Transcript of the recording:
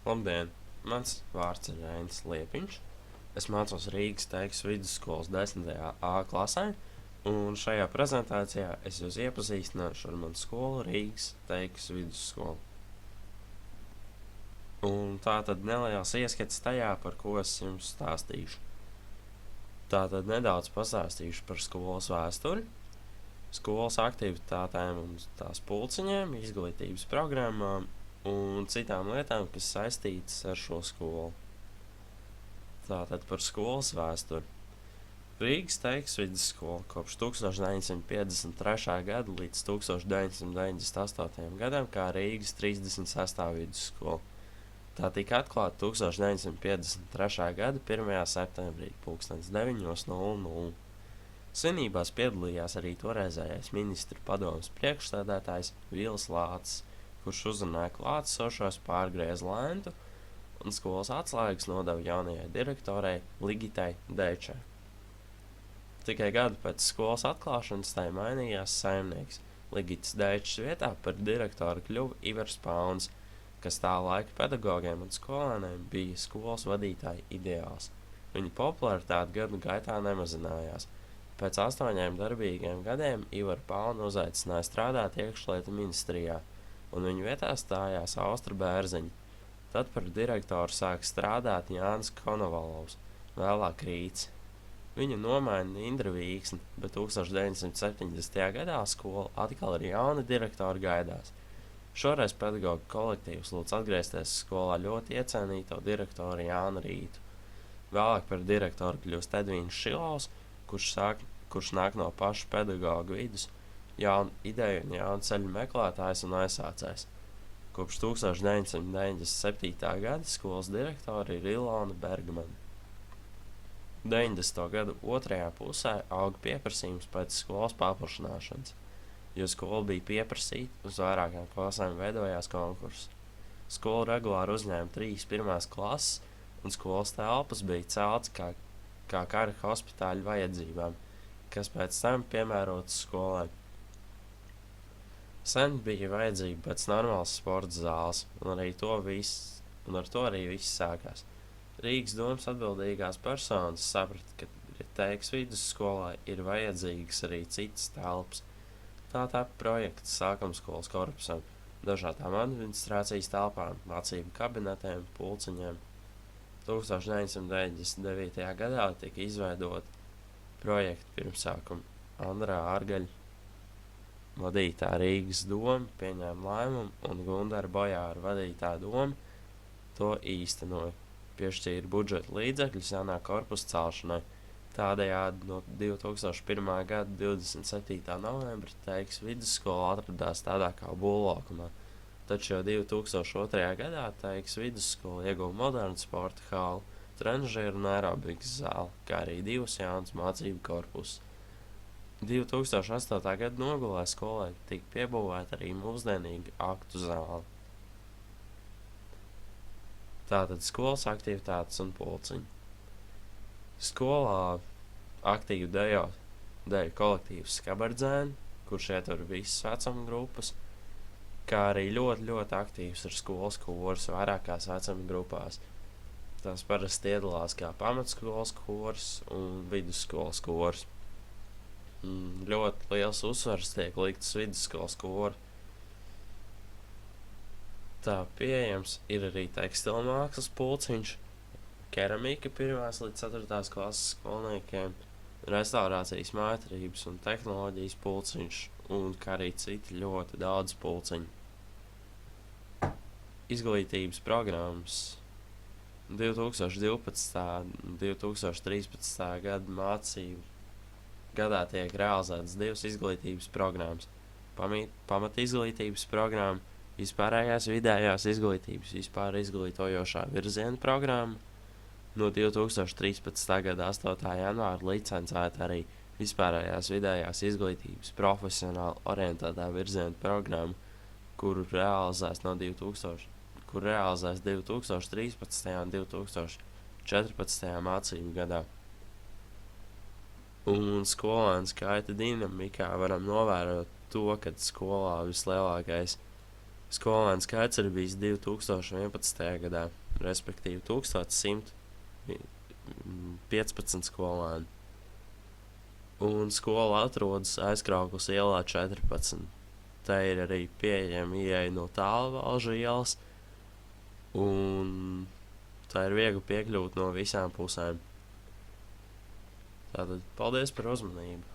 Labdien! Mans vārds ir Reinis Liepiņš. Es mācos Rīgas Teikas vidusskolas 10. A klasē, un šajā prezentācijā es jūs iepazīstināšu ar manu skolu Rīgas Teikas vidusskolu. Un tātad neliels ieskats tajā, par ko es jums stāstīšu. Tātad nedaudz pastāstīšu par skolas vēsturi, skolas aktivitātēm un tās pulciņiem, izglītības programmām un citām lietām, kas saistītas ar šo skolu. Tātad par skolas vēsturi. Rīgas Teikas vidusskola kopš 1953. gada līdz 1998. gadam kā Rīgas 36. vidusskola. Tā tika atklāta 1953. gada 1. septembrī 9:00. Svinībās piedalījās arī toreizējais ministru padomes priekšsēdētājs Vils Lācis, kurš uzrunāja klātesošos, pārgrieza lentu un skolas atslēgas nodeva jaunajai direktorei Ligitai Deičai. Tikai gadu pēc skolas atklāšanas tai mainījās saimnieks. Ligitas Deičas vietā par direktoru kļuva Ivars Pauns, kas tā laika pedagogiem un skolēniem bija skolas vadītāja ideāls. Viņa popularitāte gadu gaitā nemazinājās. Pēc 8 darbīgiem gadiem Ivaru Paunu uzaicināja strādāt iekšlietu ministrijā, un viņa vietā stājās Austra Bērziņa. Tad par direktoru sāka strādāt Jānis Konovalovs, vēlāk Rīts. Viņu nomaina Indra Vīksne, bet 1970. gadā skola atkal ar jaunu direktoru gaidās. Šoreiz pedagoģu kolektīvs lūdz atgriezties skolā ļoti iecienīto direktoru Jānu Rītu. Vēlāk par direktoru kļūst Edvīns Šilovs, kurš nāk no paša pedagoģu vidus, jaunu ideju un jaunu ceļu meklētājs un aizsācējs. Kopš 1997. gada skolas direktori ir Ilona Bergmane. 90. gadu otrajā pusē auga pieprasījums pēc skolas paplašināšanas. Jo skola bija pieprasīta, uz vairākām klasēm veidojās konkurss. Skola regulāri uzņēma 3 pirmās klases, un skolas telpas bija celtas kā kara hospitāļu vajadzībām, kas pēc tam piemērotas skolai. Sen bija vajadzība pēc normālas sporta zāles, un ar to arī viss sākās. Rīgas domas atbildīgās personas saprata, ka Teikas vidusskolai ir vajadzīgas arī citas telpas. Tā tapa projekts sākumskolas korpusam, dažādām administrācijas telpām, mācību kabinetiem, pulciņiem. 1999. gadā tika izveidota projekta pirmsākuma Andrā Ārgaļa vadītā Rīgas doma pieņēma lēmumu, un Gundara Bojāra vadītā doma to īstenoja, piešķīra budžeta līdzekļus jaunā korpusa celšanai. Tādējādi no 2001. gada 27. novembra Teikas vidusskola atradās tādā kā būvlaukumā, taču jau 2002. gadā Teikas vidusskola ieguva modernu sporta halli, trenžeru un aerobikas zāli, kā arī 2 jaunas mācību korpusus. 2008. gada nogalē skolai tika piebūvēta arī mūsdienīga aktu zāle. Tātad skolas aktivitātes un pulciņi. Skolā aktīvi dejo kolektīvs Skabardzēni, kurš ietver visas vecuma grupas, kā arī ļoti aktīvs ir skolas kors vairākās vecuma grupās. Tās parasti iedalās kā pamatskolas kors un vidusskolas kors. Ļoti liels uzsvars tiek likts vidusskolas koru. Tā pieejams ir arī tekstilmākslas pulciņš, keramika 1. līdz 4. klases skolniekiem, restaurācijas mājaturības un tehnoloģijas pulciņš, un kā arī citi ļoti daudz pulciņu. Izglītības programmas 2012. un 2013. gada mācību gadā tiek realizētas 2 izglītības programmas – pamatizglītības programma, vispārējās vidējās izglītības vispār izglītojošā virziena programma. No 2013. gada 8. janvāra licencēta arī vispārējās vidējās izglītības profesionāli orientētā virziena programma, kuru realizēs 2013. un 2014. mācību gadā. Un skolēnu skaita dinamikā varam novērot to, ka skolā vislielākais Skolēnu skaits ir bijis 2011. gadā, respektīvi 1115 skolēni. Un skola atrodas Aizkraukles ielā 14. Tā ir arī pieejama ieeja no Tālvalžu ielas, un tā ir viegli piekļūt no visām pusēm. Tātad, paldies par uzmanību!